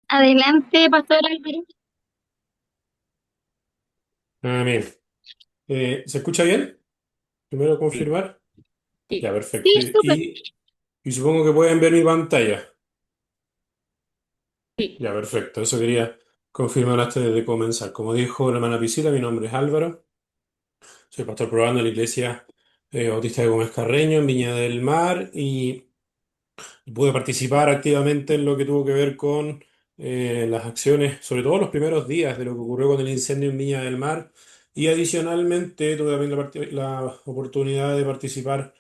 Adelante, Pastor Álvaro. Amén. ¿Se escucha bien? Primero Sí, confirmar. sí. Ya, Sí, perfecto. súper. Y supongo que pueden ver mi pantalla. Sí, Ya, perfecto. Eso quería confirmar antes de comenzar. Como dijo la hermana Piscina, mi nombre es Álvaro. Soy pastor probando en la iglesia Bautista de Gómez Carreño en Viña del Mar y pude participar activamente en lo que tuvo que ver con las acciones, sobre todo los primeros días de lo que ocurrió con el incendio en Viña del Mar. Y adicionalmente tuve también la oportunidad de participar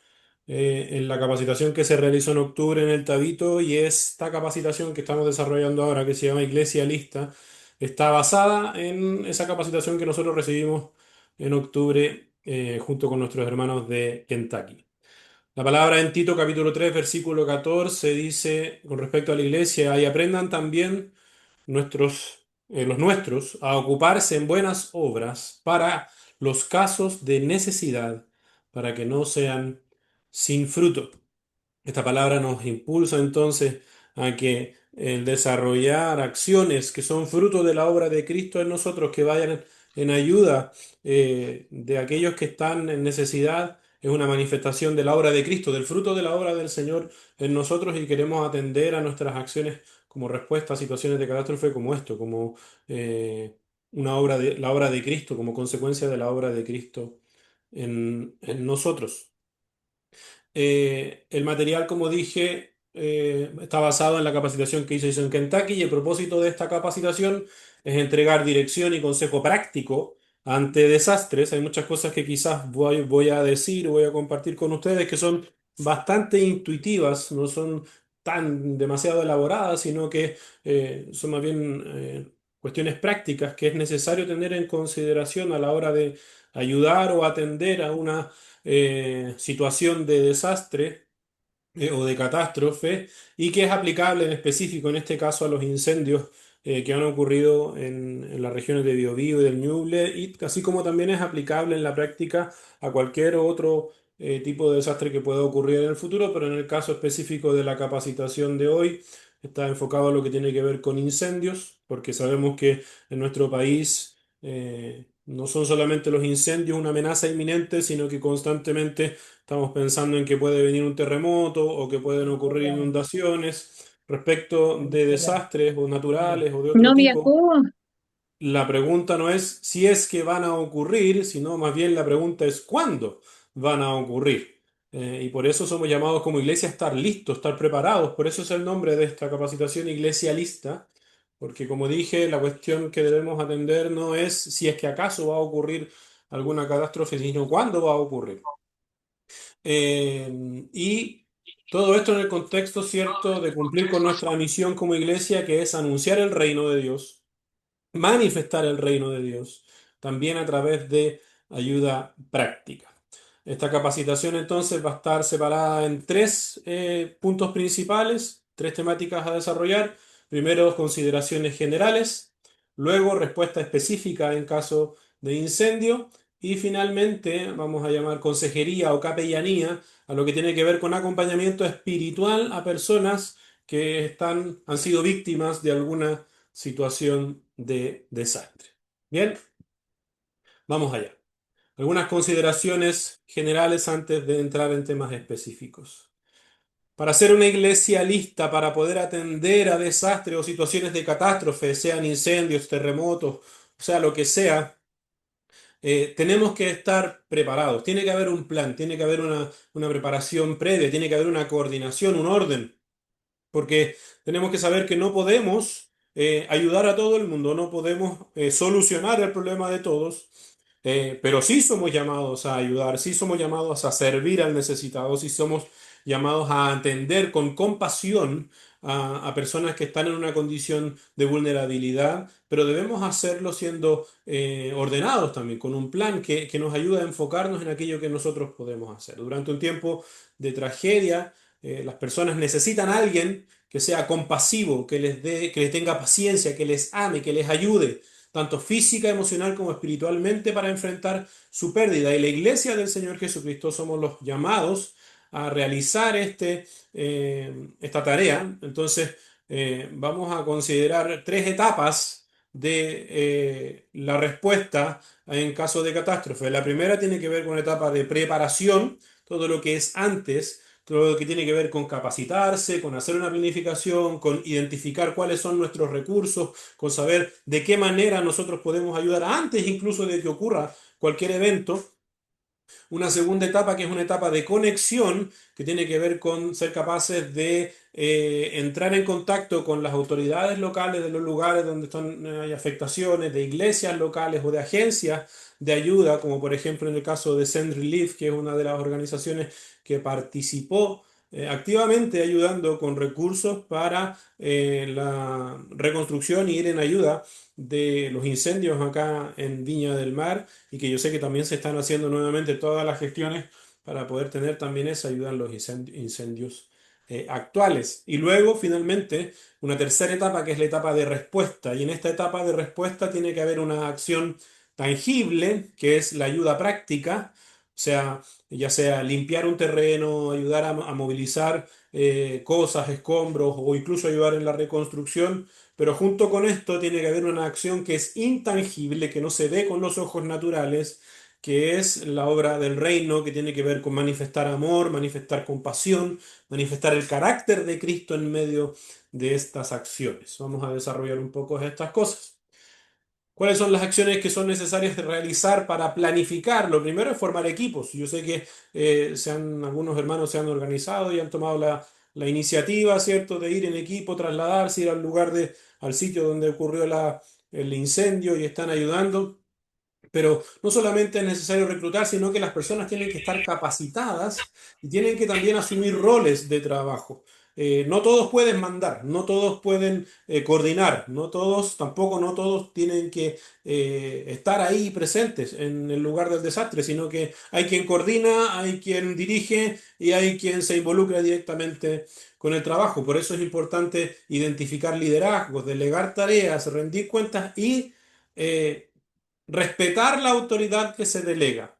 en la capacitación que se realizó en octubre en el Tabito, y esta capacitación que estamos desarrollando ahora, que se llama Iglesia Lista, está basada en esa capacitación que nosotros recibimos en octubre junto con nuestros hermanos de Kentucky. La palabra en Tito capítulo 3 versículo 14 dice con respecto a la iglesia: y aprendan también los nuestros a ocuparse en buenas obras para los casos de necesidad, para que no sean sin fruto. Esta palabra nos impulsa entonces a que el desarrollar acciones que son fruto de la obra de Cristo en nosotros, que vayan en ayuda de aquellos que están en necesidad, es una manifestación de la obra de Cristo, del fruto de la obra del Señor en nosotros, y queremos atender a nuestras acciones como respuesta a situaciones de catástrofe como esto, como la obra de Cristo, como consecuencia de la obra de Cristo en nosotros. El material, como dije, está basado en la capacitación que hice en Kentucky, y el propósito de esta capacitación es entregar dirección y consejo práctico ante desastres. Hay muchas cosas que quizás voy a decir o voy a compartir con ustedes que son bastante intuitivas, no son tan demasiado elaboradas, sino que son más bien cuestiones prácticas que es necesario tener en consideración a la hora de ayudar o atender a una situación de desastre o de catástrofe, y que es aplicable en específico en este caso a los incendios que han ocurrido en las regiones de Biobío y del Ñuble, y así como también es aplicable en la práctica a cualquier otro tipo de desastre que pueda ocurrir en el futuro, pero en el caso específico de la capacitación de hoy está enfocado a lo que tiene que ver con incendios, porque sabemos que en nuestro país no son solamente los incendios una amenaza inminente, sino que constantemente estamos pensando en que puede venir un terremoto o que pueden ocurrir inundaciones. Respecto de desastres o naturales o de otro no tipo, viajó. la pregunta no es si es que van a ocurrir, sino más bien la pregunta es cuándo van a ocurrir. Y por eso somos llamados como iglesia a estar listos, estar preparados. Por eso es el nombre de esta capacitación, Iglesia Lista, porque como dije, la cuestión que debemos atender no es si es que acaso va a ocurrir alguna catástrofe, sino cuándo va a ocurrir. Y todo esto en el contexto, ¿cierto?, de cumplir con nuestra misión como iglesia, que es anunciar el reino de Dios, manifestar el reino de Dios, también a través de ayuda práctica. Esta capacitación entonces va a estar separada en tres puntos principales, tres temáticas a desarrollar. Primero, consideraciones generales; luego, respuesta específica en caso de incendio; y finalmente vamos a llamar consejería o capellanía a lo que tiene que ver con acompañamiento espiritual a personas que han sido víctimas de alguna situación de desastre. Bien, vamos allá. Algunas consideraciones generales antes de entrar en temas específicos. Para ser una iglesia lista para poder atender a desastres o situaciones de catástrofe, sean incendios, terremotos, o sea, lo que sea, tenemos que estar preparados. Tiene que haber un plan, tiene que haber una preparación previa, tiene que haber una coordinación, un orden. Porque tenemos que saber que no podemos ayudar a todo el mundo, no podemos solucionar el problema de todos, pero sí somos llamados a ayudar, sí somos llamados a servir al necesitado, sí somos llamados a atender con compasión a personas que están en una condición de vulnerabilidad, pero debemos hacerlo siendo ordenados también, con un plan que nos ayude a enfocarnos en aquello que nosotros podemos hacer. Durante un tiempo de tragedia, las personas necesitan a alguien que sea compasivo, que les tenga paciencia, que les ame, que les ayude, tanto física, emocional como espiritualmente, para enfrentar su pérdida. Y la iglesia del Señor Jesucristo somos los llamados a realizar esta tarea. Entonces, vamos a considerar tres etapas de la respuesta en caso de catástrofe. La primera tiene que ver con la etapa de preparación, todo lo que es antes, todo lo que tiene que ver con capacitarse, con hacer una planificación, con identificar cuáles son nuestros recursos, con saber de qué manera nosotros podemos ayudar antes incluso de que ocurra cualquier evento. Una segunda etapa que es una etapa de conexión, que tiene que ver con ser capaces de entrar en contacto con las autoridades locales de los lugares donde están, hay afectaciones, de iglesias locales o de agencias de ayuda, como por ejemplo en el caso de Send Relief, que es una de las organizaciones que participó activamente ayudando con recursos para la reconstrucción y ir en ayuda de los incendios acá en Viña del Mar, y que yo sé que también se están haciendo nuevamente todas las gestiones para poder tener también esa ayuda en los incendios actuales. Y luego, finalmente, una tercera etapa que es la etapa de respuesta. Y en esta etapa de respuesta tiene que haber una acción tangible, que es la ayuda práctica, o sea, ya sea limpiar un terreno, ayudar a movilizar cosas, escombros o incluso ayudar en la reconstrucción. Pero junto con esto tiene que haber una acción que es intangible, que no se ve con los ojos naturales, que es la obra del reino, que tiene que ver con manifestar amor, manifestar compasión, manifestar el carácter de Cristo en medio de estas acciones. Vamos a desarrollar un poco estas cosas. ¿Cuáles son las acciones que son necesarias de realizar para planificar? Lo primero es formar equipos. Yo sé que algunos hermanos se han organizado y han tomado la iniciativa, ¿cierto?, de ir en equipo, trasladarse, ir al lugar al sitio donde ocurrió el incendio y están ayudando. Pero no solamente es necesario reclutar, sino que las personas tienen que estar capacitadas y tienen que también asumir roles de trabajo. No todos pueden mandar, no todos pueden coordinar, no todos, tampoco no todos tienen que estar ahí presentes en el lugar del desastre, sino que hay quien coordina, hay quien dirige y hay quien se involucra directamente con el trabajo. Por eso es importante identificar liderazgos, delegar tareas, rendir cuentas y respetar la autoridad que se delega.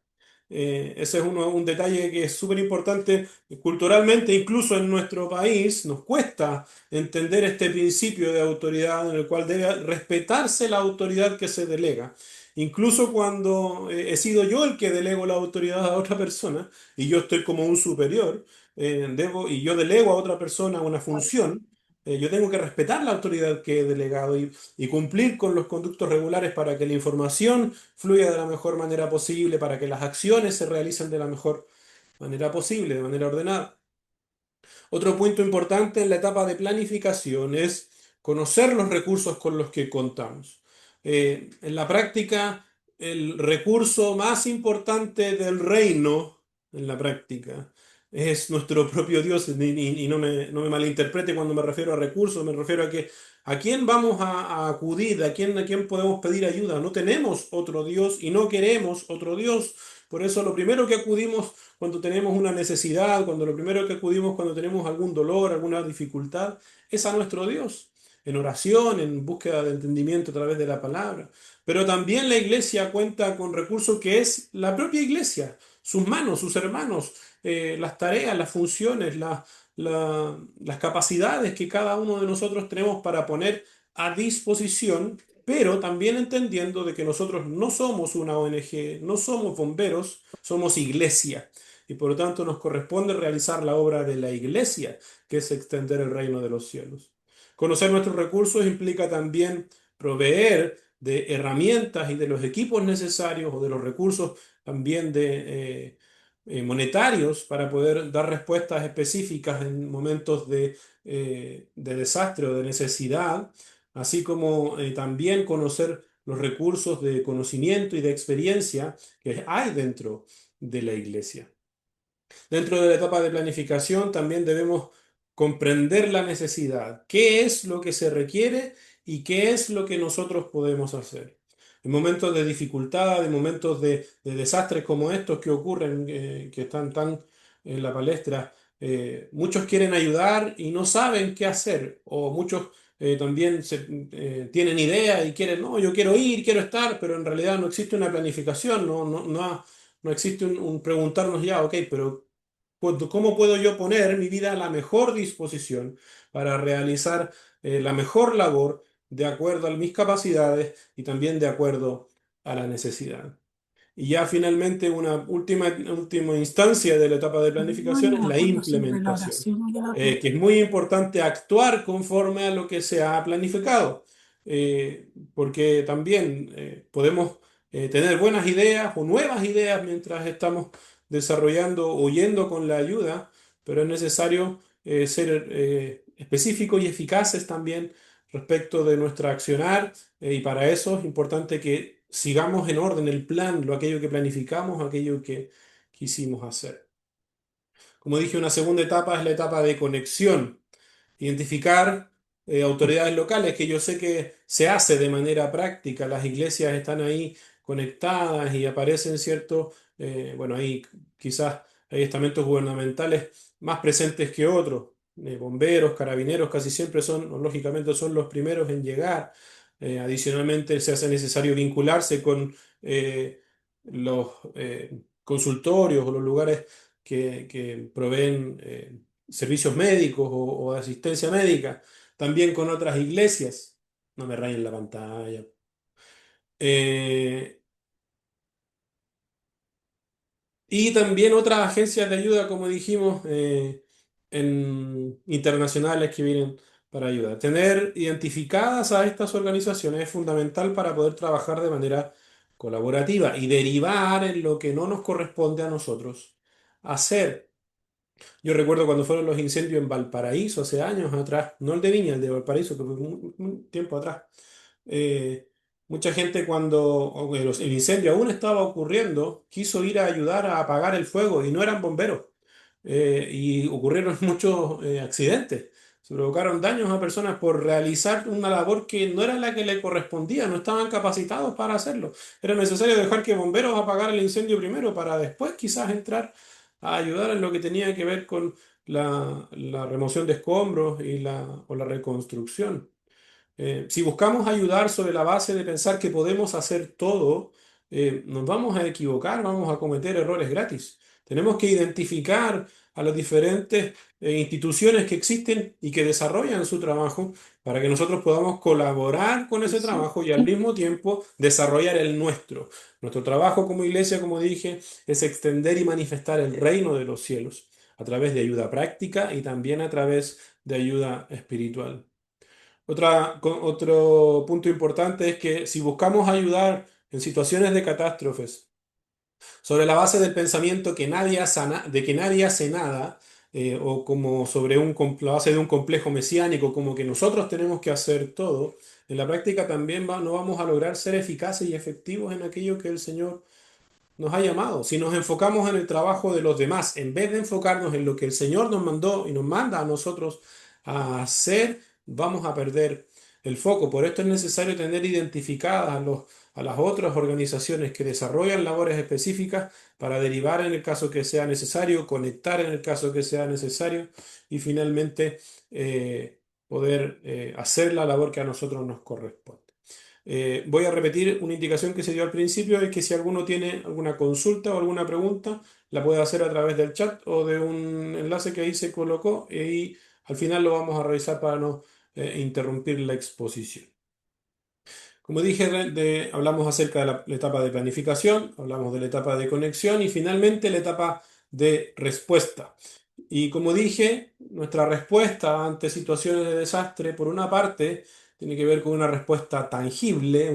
Ese es un detalle que es súper importante culturalmente, incluso en nuestro país nos cuesta entender este principio de autoridad en el cual debe respetarse la autoridad que se delega. Incluso cuando he sido yo el que delego la autoridad a otra persona y yo estoy como un superior, y yo delego a otra persona una función, yo tengo que respetar la autoridad que he delegado y cumplir con los conductos regulares para que la información fluya de la mejor manera posible, para que las acciones se realicen de la mejor manera posible, de manera ordenada. Otro punto importante en la etapa de planificación es conocer los recursos con los que contamos. En la práctica, el recurso más importante del reino, en la práctica, es nuestro propio Dios. Y no me malinterprete cuando me refiero a recursos, me refiero a que a quién vamos a acudir, a quién podemos pedir ayuda. No tenemos otro Dios y no queremos otro Dios. Por eso lo primero que acudimos cuando tenemos una necesidad, cuando lo primero que acudimos cuando tenemos algún dolor, alguna dificultad, es a nuestro Dios, en oración, en búsqueda de entendimiento a través de la palabra. Pero también la iglesia cuenta con recursos que es la propia iglesia, sus manos, sus hermanos, las tareas, las funciones, las capacidades que cada uno de nosotros tenemos para poner a disposición, pero también entendiendo de que nosotros no somos una ONG, no somos bomberos, somos iglesia y por lo tanto nos corresponde realizar la obra de la iglesia, que es extender el reino de los cielos. Conocer nuestros recursos implica también proveer de herramientas y de los equipos necesarios o de los recursos también monetarios para poder dar respuestas específicas en momentos de desastre o de necesidad, así como también conocer los recursos de conocimiento y de experiencia que hay dentro de la iglesia. Dentro de la etapa de planificación también debemos comprender la necesidad, qué es lo que se requiere y qué es lo que nosotros podemos hacer. En momentos de dificultad, en momentos de desastres como estos que ocurren, que están tan en la palestra, muchos quieren ayudar y no saben qué hacer, o muchos también tienen idea y quieren, no, yo quiero ir, quiero estar, pero en realidad no existe una planificación, no existe un preguntarnos ya, ok, pero ¿cómo puedo yo poner mi vida a la mejor disposición para realizar la mejor labor de acuerdo a mis capacidades y también de acuerdo a la necesidad. Y ya finalmente una última instancia de la etapa de No, no planificación es me la acuerdo siempre la implementación, oración de la otra. que es muy importante actuar conforme a lo que se ha planificado, porque también podemos tener buenas ideas o nuevas ideas mientras estamos desarrollando o yendo con la ayuda, pero es necesario ser específicos y eficaces también respecto de nuestra accionar, y para eso es importante que sigamos en orden el plan, aquello que planificamos, aquello que quisimos hacer. Como dije, una segunda etapa es la etapa de conexión. Identificar autoridades locales, que yo sé que se hace de manera práctica. Las iglesias están ahí conectadas y aparecen, ¿cierto? Bueno, ahí quizás hay estamentos gubernamentales más presentes que otros. Bomberos, carabineros, casi siempre son, o lógicamente, son los primeros en llegar. Adicionalmente, se hace necesario vincularse con los consultorios o los lugares que proveen servicios médicos o de asistencia médica, también con otras iglesias. No me rayen la pantalla. Eh, y también otras agencias de ayuda, como dijimos, internacionales que vienen para ayudar. Tener identificadas a estas organizaciones es fundamental para poder trabajar de manera colaborativa y derivar en lo que no nos corresponde a nosotros hacer. Yo recuerdo cuando fueron los incendios en Valparaíso hace años atrás, no el de Viña, el de Valparaíso, que fue un tiempo atrás. Eh, Mucha gente el incendio aún estaba ocurriendo, quiso ir a ayudar a apagar el fuego y no eran bomberos. Y ocurrieron muchos accidentes. Se provocaron daños a personas por realizar una labor que no era la que le correspondía, no estaban capacitados para hacerlo. Era necesario dejar que bomberos apagaran el incendio primero para después quizás entrar a ayudar en lo que tenía que ver con la remoción de escombros o la reconstrucción. Si buscamos ayudar sobre la base de pensar que podemos hacer todo, nos vamos a equivocar, vamos a cometer errores gratis. Tenemos que identificar a las diferentes instituciones que existen y que desarrollan su trabajo para que nosotros podamos colaborar con ese Sí, trabajo y al mismo tiempo desarrollar el nuestro. Nuestro trabajo como iglesia, como dije, es extender y manifestar el reino de los cielos a través de ayuda práctica y también a través de ayuda espiritual. Otro punto importante es que si buscamos ayudar en situaciones de catástrofes, sobre la base del pensamiento que nadie de que nadie hace nada, o como sobre la base de un complejo mesiánico, como que nosotros tenemos que hacer todo, en la práctica también no vamos a lograr ser eficaces y efectivos en aquello que el Señor nos ha llamado. Si nos enfocamos en el trabajo de los demás, en vez de enfocarnos en lo que el Señor nos mandó y nos manda a nosotros a hacer, vamos a perder el foco. Por esto es necesario tener identificadas a las otras organizaciones que desarrollan labores específicas para derivar en el caso que sea necesario, conectar en el caso que sea necesario y finalmente poder hacer la labor que a nosotros nos corresponde. Voy a repetir una indicación que se dio al principio, es que si alguno tiene alguna consulta o alguna pregunta, la puede hacer a través del chat o de un enlace que ahí se colocó y al final lo vamos a revisar para no interrumpir la exposición. Como dije, hablamos acerca de la etapa de planificación, hablamos de la etapa de conexión y finalmente la etapa de respuesta. Y como dije, nuestra respuesta ante situaciones de desastre, por una parte, tiene que ver con una respuesta tangible,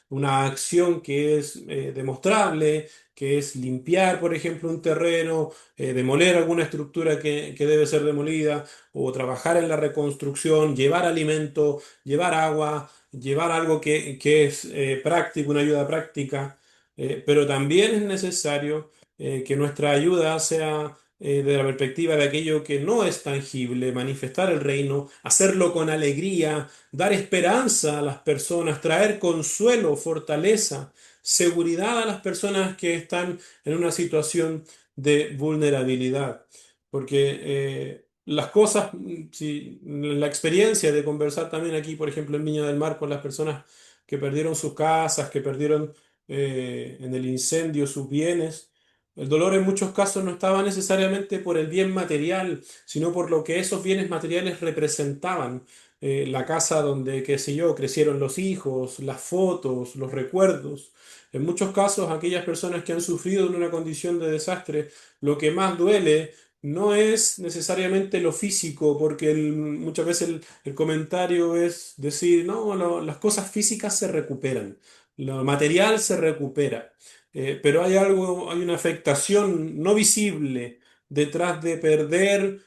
una acción que es demostrable, que es limpiar, por ejemplo, un terreno, demoler alguna estructura que debe ser demolida, o trabajar en la reconstrucción, llevar alimento, llevar agua, llevar algo que es práctico, una ayuda práctica. Pero también es necesario que nuestra ayuda sea de la perspectiva de aquello que no es tangible, manifestar el reino, hacerlo con alegría, dar esperanza a las personas, traer consuelo, fortaleza, seguridad a las personas que están en una situación de vulnerabilidad. Porque las cosas, si la experiencia de conversar también aquí, por ejemplo, en Viña del Mar, con las personas que perdieron sus casas, que perdieron en el incendio sus bienes, el dolor en muchos casos no estaba necesariamente por el bien material, sino por lo que esos bienes materiales representaban. la casa donde, qué sé yo, crecieron los hijos, las fotos, los recuerdos. En muchos casos, aquellas personas que han sufrido en una condición de desastre, lo que más duele no es necesariamente lo físico, porque muchas veces el comentario es decir, no, las cosas físicas se recuperan, lo material se recupera. Pero hay algo, hay una afectación no visible detrás de perder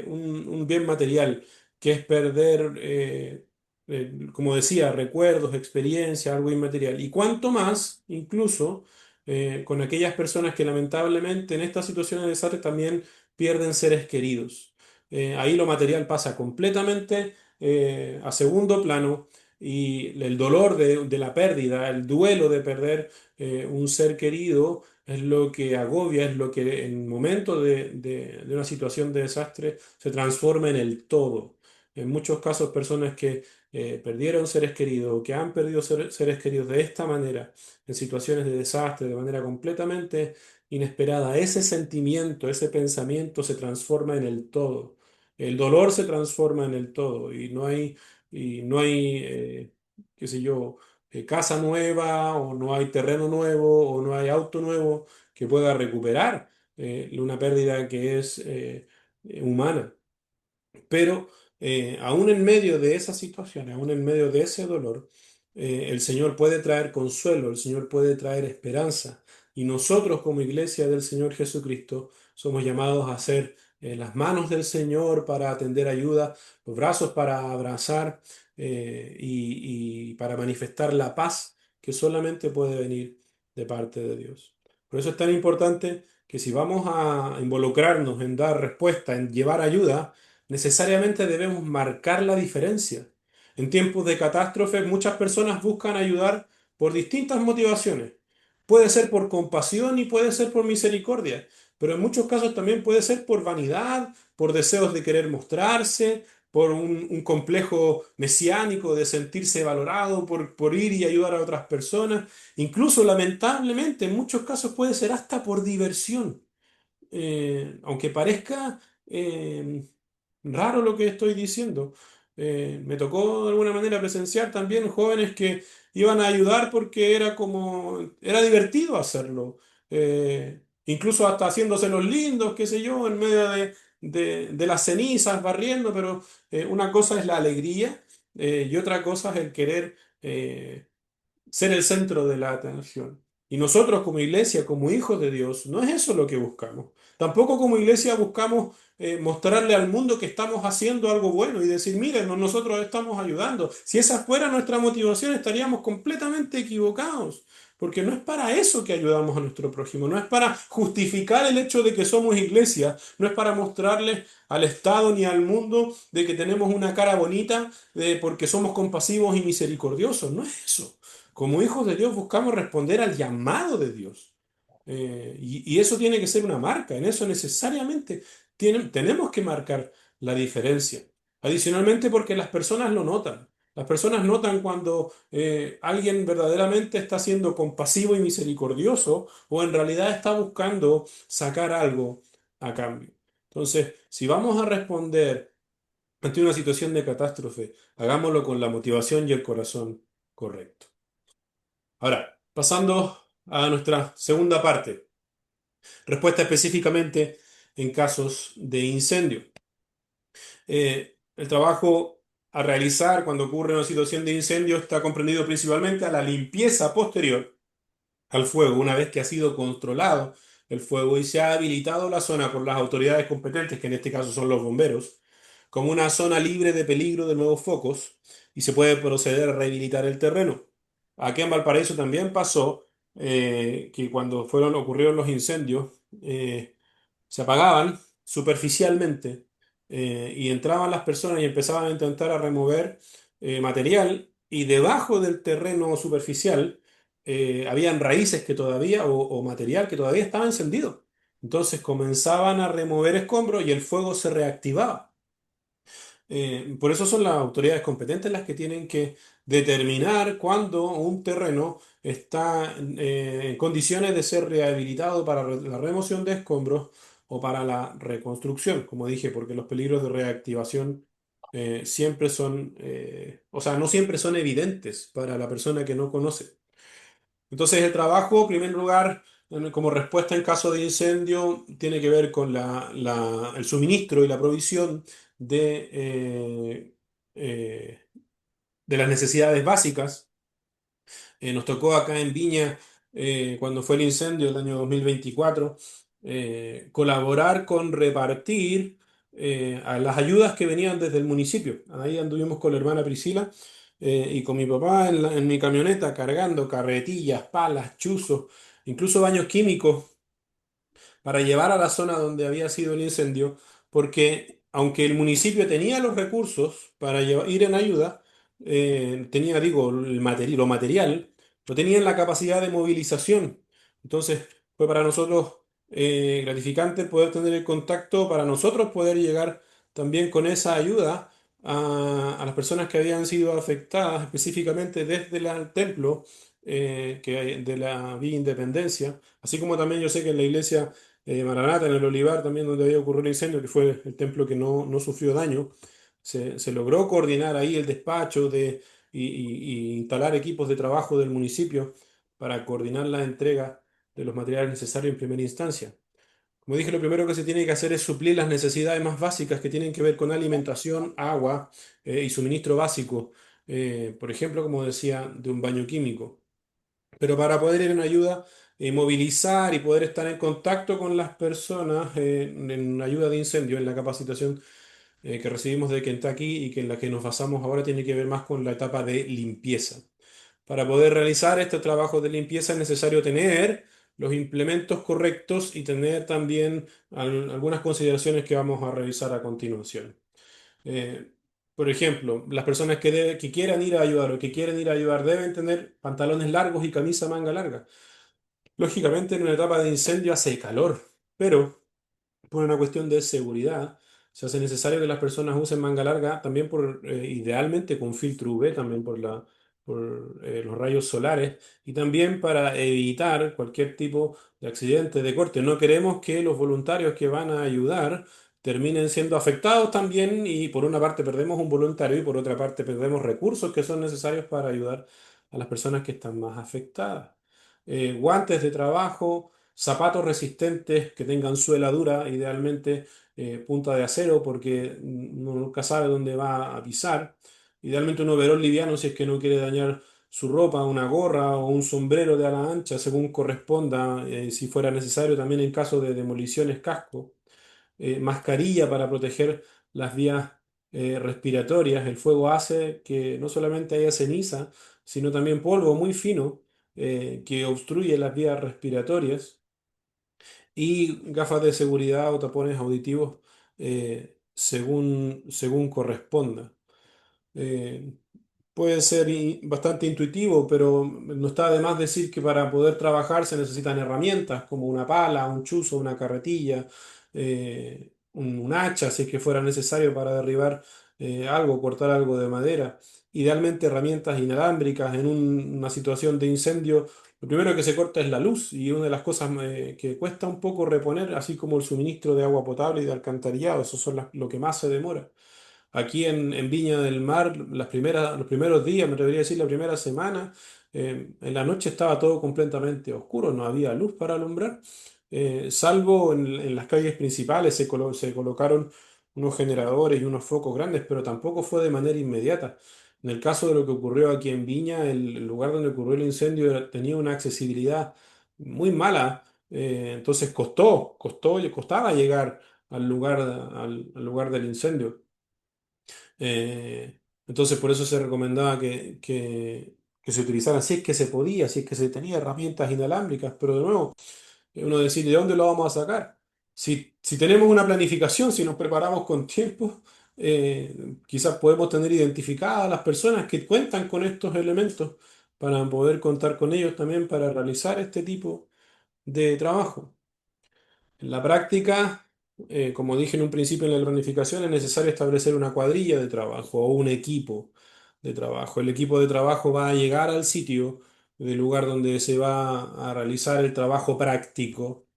un bien material, que es perder, como decía, recuerdos, experiencias, algo inmaterial. Y cuanto más, incluso, con aquellas personas que lamentablemente en estas situaciones de desastre también pierden seres queridos. Ahí lo material pasa completamente a segundo plano y el dolor de la pérdida, el duelo de perder un ser querido es lo que agobia, es lo que en momentos de una situación de desastre se transforma en el todo. En muchos casos, personas que perdieron seres queridos o que han perdido seres queridos de esta manera, en situaciones de desastre, de manera completamente inesperada, ese sentimiento, ese pensamiento se transforma en el todo. El dolor se transforma en el todo y no hay, qué sé yo, casa nueva o no hay terreno nuevo o no hay auto nuevo que pueda recuperar una pérdida que es humana. Pero aún en medio de esa situación, aún en medio de ese dolor, el Señor puede traer consuelo, el Señor puede traer esperanza. Y nosotros como iglesia del Señor Jesucristo somos llamados a ser las manos del Señor para atender ayuda, los brazos para abrazar y para manifestar la paz que solamente puede venir de parte de Dios. Por eso es tan importante que si vamos a involucrarnos en dar respuesta, en llevar ayuda, necesariamente debemos marcar la diferencia. En tiempos de catástrofe, muchas personas buscan ayudar por distintas motivaciones. Puede ser por compasión y puede ser por misericordia, pero en muchos casos también puede ser por vanidad, por deseos de querer mostrarse, por un complejo mesiánico de sentirse valorado, por ir y ayudar a otras personas. Incluso, lamentablemente, en muchos casos puede ser hasta por diversión. Aunque parezca raro lo que estoy diciendo, me tocó de alguna manera presenciar también jóvenes que iban a ayudar porque era como, era divertido hacerlo. Incluso hasta haciéndose los lindos, qué sé yo, en medio de las cenizas, barriendo, pero una cosa es la alegría y otra cosa es el querer ser el centro de la atención. Y nosotros como iglesia, como hijos de Dios, no es eso lo que buscamos. Tampoco como iglesia buscamos mostrarle al mundo que estamos haciendo algo bueno y decir, miren, nosotros estamos ayudando. Si esa fuera nuestra motivación, estaríamos completamente equivocados. Porque no es para eso que ayudamos a nuestro prójimo, no es para justificar el hecho de que somos iglesia, no es para mostrarle al Estado ni al mundo de que tenemos una cara bonita porque somos compasivos y misericordiosos, no es eso. Como hijos de Dios buscamos responder al llamado de Dios. Y eso tiene que ser una marca, en eso necesariamente tenemos que marcar la diferencia. Adicionalmente porque las personas lo notan. Las personas notan cuando alguien verdaderamente está siendo compasivo y misericordioso o en realidad está buscando sacar algo a cambio. Entonces, si vamos a responder ante una situación de catástrofe, hagámoslo con la motivación y el corazón correcto. Ahora, pasando a nuestra segunda parte, respuesta específicamente en casos de incendio. El trabajo a realizar cuando ocurre una situación de incendio está comprendido principalmente a la limpieza posterior al fuego, una vez que ha sido controlado el fuego y se ha habilitado la zona por las autoridades competentes, que en este caso son los bomberos, como una zona libre de peligro de nuevos focos y se puede proceder a rehabilitar el terreno. Aquí en Valparaíso también pasó que cuando ocurrieron los incendios, se apagaban superficialmente y entraban las personas y empezaban a intentar a remover material y debajo del terreno superficial habían raíces que todavía o material que todavía estaba encendido. Entonces comenzaban a remover escombros y el fuego se reactivaba. Por eso son las autoridades competentes las que tienen que determinar cuándo un terreno está en condiciones de ser rehabilitado para la remoción de escombros o para la reconstrucción, como dije, porque los peligros de reactivación siempre son, o sea, no siempre son evidentes para la persona que no conoce. Entonces, el trabajo, en primer lugar, como respuesta en caso de incendio, tiene que ver con el suministro y la provisión eh, de las necesidades básicas. Nos tocó acá en Viña, cuando fue el incendio del año 2024, colaborar con repartir a las ayudas que venían desde el municipio. Ahí anduvimos con la hermana Priscila y con mi papá en mi camioneta cargando carretillas, palas, chuzos, incluso baños químicos para llevar a la zona donde había sido el incendio, porque aunque el municipio tenía los recursos para ir en ayuda, tenía, digo, lo material, no tenían la capacidad de movilización. Entonces, fue para nosotros gratificante poder tener el contacto, para nosotros poder llegar también con esa ayuda a las personas que habían sido afectadas, específicamente desde el templo de la Villa Independencia, así como también yo sé que en la iglesia Maranata, en el Olivar, también donde había ocurrido el incendio, que fue el templo que no sufrió daño, se logró coordinar ahí el despacho y instalar equipos de trabajo del municipio para coordinar la entrega de los materiales necesarios en primera instancia. Como dije, lo primero que se tiene que hacer es suplir las necesidades más básicas que tienen que ver con alimentación, agua y suministro básico, por ejemplo, como decía, de un baño químico. Pero para poder ir en ayuda, movilizar y poder estar en contacto con las personas en ayuda de incendio, en la capacitación que recibimos de Kentucky y que en la que nos basamos ahora tiene que ver más con la etapa de limpieza. Para poder realizar este trabajo de limpieza es necesario tener los implementos correctos y tener también algunas consideraciones que vamos a revisar a continuación. Eh, por ejemplo, las personas que quieran ir a ayudar o que quieren ir a ayudar deben tener pantalones largos y camisa manga larga. Lógicamente, en una etapa de incendio hace calor, pero por una cuestión de seguridad, se hace necesario que las personas usen manga larga, también idealmente con filtro UV, también por los rayos solares, y también para evitar cualquier tipo de accidente de corte. No queremos que los voluntarios que van a ayudar terminen siendo afectados también, y por una parte perdemos un voluntario y por otra parte perdemos recursos que son necesarios para ayudar a las personas que están más afectadas. Guantes de trabajo, zapatos resistentes que tengan suela dura, idealmente punta de acero, porque uno nunca sabe dónde va a pisar. Idealmente un overol liviano si es que no quiere dañar su ropa, una gorra o un sombrero de ala ancha, según corresponda, si fuera necesario, también en caso de demoliciones, casco. Mascarilla para proteger las vías respiratorias. El fuego hace que no solamente haya ceniza, sino también polvo muy fino que obstruye las vías respiratorias y gafas de seguridad o tapones auditivos según corresponda. Eh, Puede ser bastante intuitivo, pero no está de más decir que para poder trabajar se necesitan herramientas como una pala, un chuzo, una carretilla, un hacha, si es que fuera necesario para derribar algo, cortar algo de madera. Idealmente herramientas inalámbricas en una situación de incendio. Lo primero que se corta es la luz y una de las cosas que cuesta un poco reponer, así como el suministro de agua potable y de alcantarillado, eso son lo que más se demora. Aquí en Viña del Mar, los primeros días, me atrevería a decir la primera semana, en la noche estaba todo completamente oscuro, no había luz para alumbrar, salvo en las calles principales se colocaron unos generadores y unos focos grandes, pero tampoco fue de manera inmediata. En el caso de lo que ocurrió aquí en Viña, el lugar donde ocurrió el incendio tenía una accesibilidad muy mala, entonces costaba llegar al lugar del incendio. Entonces, por eso se recomendaba que se utilizaran, si es que se podía, si es que se tenía herramientas inalámbricas, pero de nuevo, uno decir, ¿de dónde lo vamos a sacar? Si tenemos una planificación, si nos preparamos con tiempo, quizás podemos tener identificadas a las personas que cuentan con estos elementos para poder contar con ellos también para realizar este tipo de trabajo. En la práctica, como dije en un principio en la planificación, es necesario establecer una cuadrilla de trabajo o un equipo de trabajo. El equipo de trabajo va a llegar al sitio del lugar donde se va a realizar el trabajo práctico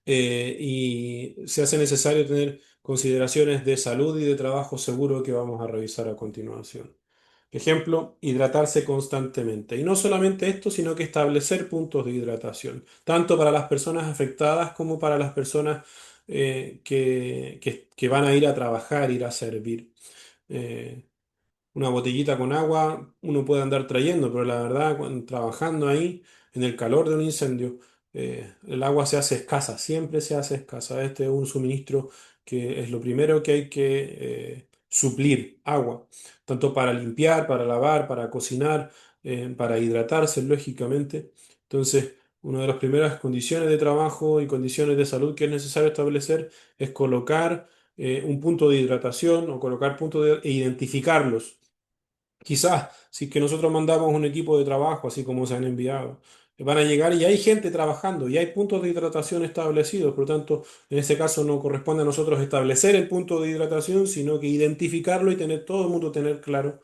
y se hace necesario tener consideraciones de salud y de trabajo seguro que vamos a revisar a continuación. Ejemplo, hidratarse constantemente. Y no solamente esto, sino que establecer puntos de hidratación, tanto para las personas afectadas como para las personas que van a ir a trabajar, ir a servir. Eh, una botellita con agua uno puede andar trayendo, pero la verdad, trabajando ahí, en el calor de un incendio, el agua se hace escasa, siempre se hace escasa. Este es un suministro que es lo primero que hay que suplir, agua, tanto para limpiar, para lavar, para cocinar, para hidratarse, lógicamente. Entonces, una de las primeras condiciones de trabajo y condiciones de salud que es necesario establecer es colocar un punto de hidratación o colocar e identificarlos. Quizás, si es que nosotros mandamos un equipo de trabajo, así como se han enviado, van a llegar y hay gente trabajando y hay puntos de hidratación establecidos. Por lo tanto, en este caso no corresponde a nosotros establecer el punto de hidratación, sino que identificarlo y tener todo el mundo tener claro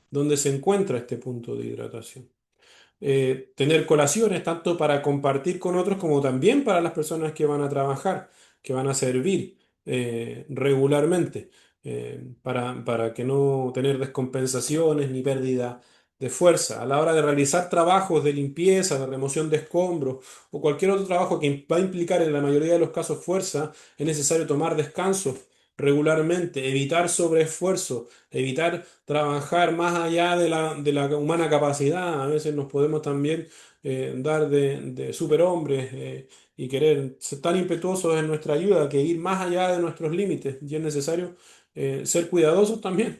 dónde se encuentra este punto de hidratación. Tener colaciones tanto para compartir con otros como también para las personas que van a trabajar, que van a servir regularmente, para que no tener descompensaciones ni pérdida de fuerza. A la hora de realizar trabajos de limpieza, de remoción de escombros o cualquier otro trabajo que va a implicar en la mayoría de los casos fuerza, es necesario tomar descansos regularmente, evitar sobreesfuerzo, evitar trabajar más allá de la humana capacidad. A veces nos podemos también dar de superhombres y querer ser tan impetuosos en nuestra ayuda que ir más allá de nuestros límites. Y es necesario ser cuidadosos también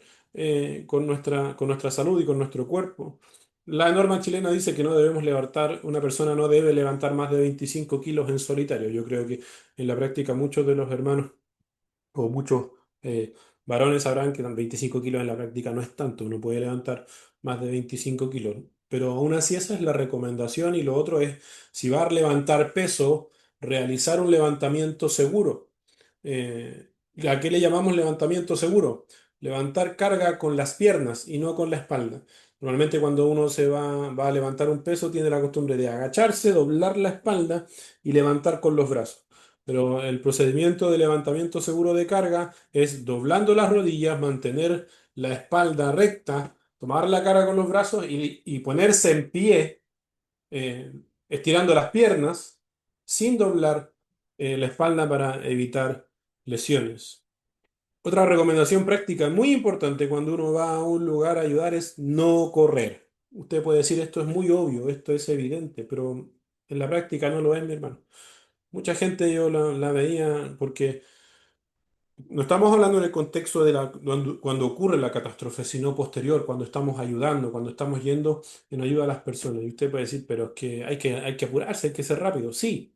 con nuestra salud y con nuestro cuerpo. La norma chilena dice que no debemos levantar, una persona no debe levantar más de 25 kilos en solitario. Yo creo que en la práctica muchos de los hermanos o muchos eh, varones sabrán que 25 kilos en la práctica no es tanto, uno puede levantar más de 25 kilos, pero aún así esa es la recomendación y lo otro es, si va a levantar peso, realizar un levantamiento seguro. ¿A qué le llamamos levantamiento seguro? Levantar carga con las piernas y no con la espalda. Normalmente cuando uno va a levantar un peso tiene la costumbre de agacharse, doblar la espalda y levantar con los brazos. Pero el procedimiento de levantamiento seguro de carga es doblando las rodillas, mantener la espalda recta, tomar la carga con los brazos y ponerse en pie, eh, estirando las piernas, sin doblar la espalda para evitar lesiones. Otra recomendación práctica muy importante cuando uno va a un lugar a ayudar es no correr. Usted puede decir esto es muy obvio, esto es evidente, pero en la práctica no lo es, mi hermano. Mucha gente yo la veía porque no estamos hablando en el contexto de cuando ocurre la catástrofe, sino posterior, cuando estamos ayudando, cuando estamos yendo en ayuda a las personas. Y usted puede decir, pero es que hay que apurarse, hay que ser rápido. Sí,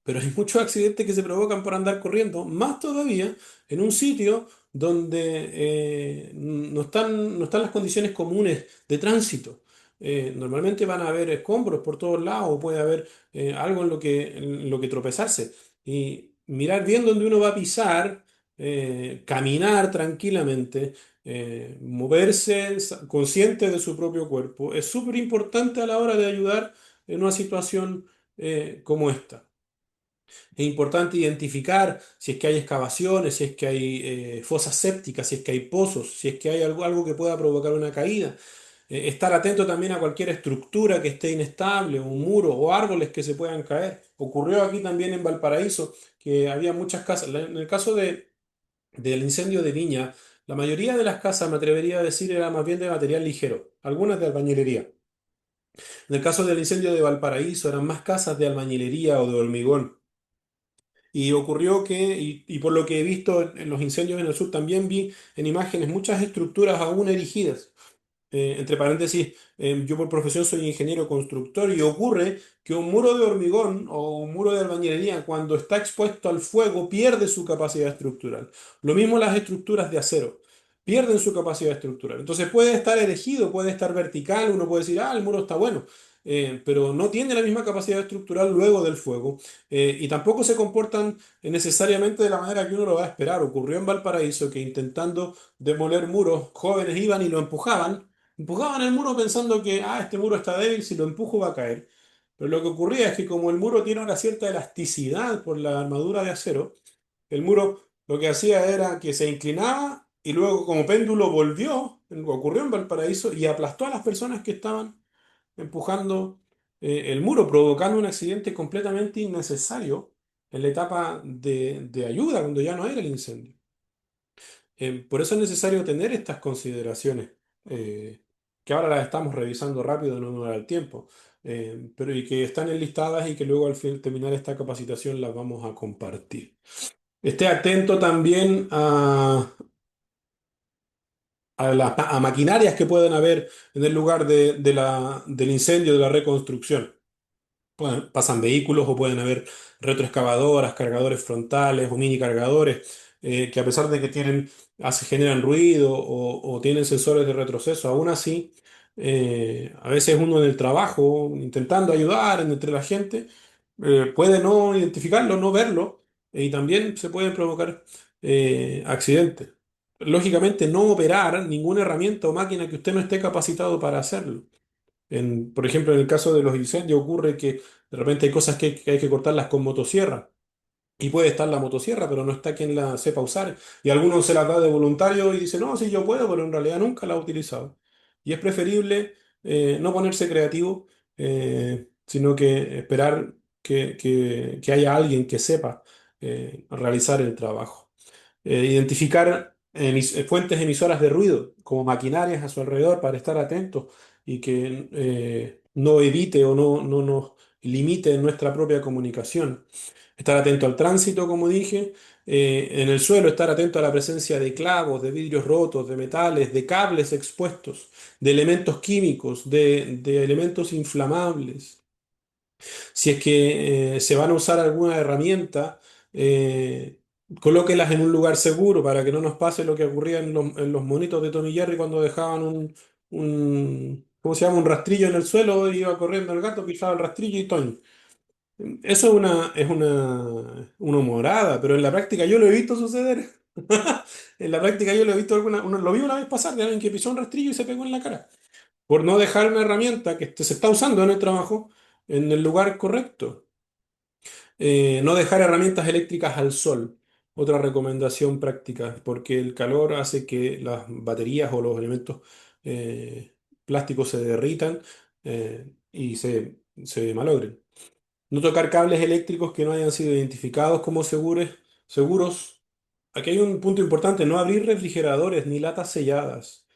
pero hay muchos accidentes que se provocan por andar corriendo, más todavía en un sitio donde no están las condiciones comunes de tránsito. Normalmente van a haber escombros por todos lados o puede haber algo en lo que tropezarse. Y mirar bien dónde uno va a pisar, caminar tranquilamente, moverse consciente de su propio cuerpo, es súper importante a la hora de ayudar en una situación como esta. Es importante identificar si es que hay excavaciones, si es que hay fosas sépticas, si es que hay pozos, si es que hay algo que pueda provocar una caída. Estar atento también a cualquier estructura que esté inestable, un muro o árboles que se puedan caer. Ocurrió aquí también en Valparaíso que había muchas casas. En el caso del incendio de Viña, la mayoría de las casas, me atrevería a decir, era más bien de material ligero, algunas de albañilería. En el caso del incendio de Valparaíso, eran más casas de albañilería o de hormigón. Y ocurrió y por lo que he visto en los incendios en el sur, también vi en imágenes muchas estructuras aún erigidas. Entre paréntesis, yo por profesión soy ingeniero constructor y ocurre que un muro de hormigón o un muro de albañilería cuando está expuesto al fuego pierde su capacidad estructural. Lo mismo las estructuras de acero, pierden su capacidad estructural. Entonces puede estar erigido, puede estar vertical, uno puede decir, ah, el muro está bueno, pero no tiene la misma capacidad estructural luego del fuego y tampoco se comportan necesariamente de la manera que uno lo va a esperar. Ocurrió en Valparaíso que intentando demoler muros, jóvenes iban y lo empujaban el muro pensando que, ah, este muro está débil, si lo empujo va a caer. Pero lo que ocurría es que como el muro tiene una cierta elasticidad por la armadura de acero, el muro lo que hacía era que se inclinaba y luego como péndulo volvió, ocurrió en Valparaíso y aplastó a las personas que estaban empujando el muro, provocando un accidente completamente innecesario en la etapa de ayuda, cuando ya no era el incendio. Por eso es necesario tener estas consideraciones, que ahora las estamos revisando rápido, no nos da el tiempo, pero y que están enlistadas y que luego al terminar esta capacitación las vamos a compartir. Esté atento también a maquinarias que pueden haber en el lugar del incendio, de la reconstrucción. Pasan vehículos o pueden haber retroexcavadoras, cargadores frontales o mini cargadores, que a pesar de que generan ruido o tienen sensores de retroceso, aún así, a veces uno en el trabajo, intentando ayudar entre la gente, puede no identificarlo, no verlo, y también se pueden provocar accidentes. Lógicamente, no operar ninguna herramienta o máquina que usted no esté capacitado para hacerlo. Por ejemplo, en el caso de los incendios ocurre que de repente hay cosas que hay que cortarlas con motosierra. Y puede estar la motosierra, pero no está quien la sepa usar. Y algunos se las da de voluntario y dice, no, sí, yo puedo, pero en realidad nunca la ha utilizado. Y es preferible no ponerse creativo, sino que esperar que haya alguien que sepa realizar el trabajo. Identificar fuentes emisoras de ruido, como maquinarias a su alrededor para estar atentos y que no evite o no nos limite en nuestra propia comunicación. Estar atento al tránsito, como dije. En el suelo, estar atento a la presencia de clavos, de vidrios rotos, de metales, de cables expuestos, de elementos químicos, de elementos inflamables. Si es que se van a usar alguna herramienta, eh, colóquelas en un lugar seguro para que no nos pase lo que ocurría en los monitos de Tommy Jerry cuando dejaban ¿cómo se llama? Un rastrillo en el suelo, iba corriendo el gato, pisaba el rastrillo y ¡toin! Eso una humorada, pero en la práctica yo lo he visto suceder. En la práctica yo lo he visto lo vi una vez pasar de alguien que pisó un rastrillo y se pegó en la cara por no dejar una herramienta que se está usando en el trabajo en el lugar correcto. No dejar herramientas eléctricas al sol. Otra recomendación práctica, porque el calor hace que las baterías o los elementos plásticos se derritan y se malogren. No tocar cables eléctricos que no hayan sido identificados como seguros. Aquí hay un punto importante, no abrir refrigeradores ni latas selladas.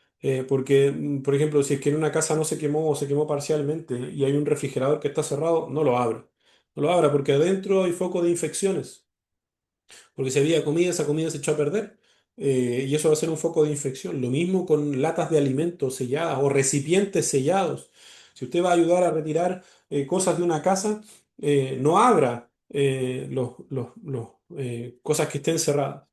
Porque, por ejemplo, si es que en una casa no se quemó o se quemó parcialmente y hay un refrigerador que está cerrado, no lo abra. No lo abra porque adentro hay foco de infecciones. Porque si había comida, esa comida se echó a perder. Y eso va a ser un foco de infección. Lo mismo con latas de alimentos selladas o recipientes sellados. Si usted va a ayudar a retirar cosas de una casa, no abra cosas que estén cerradas.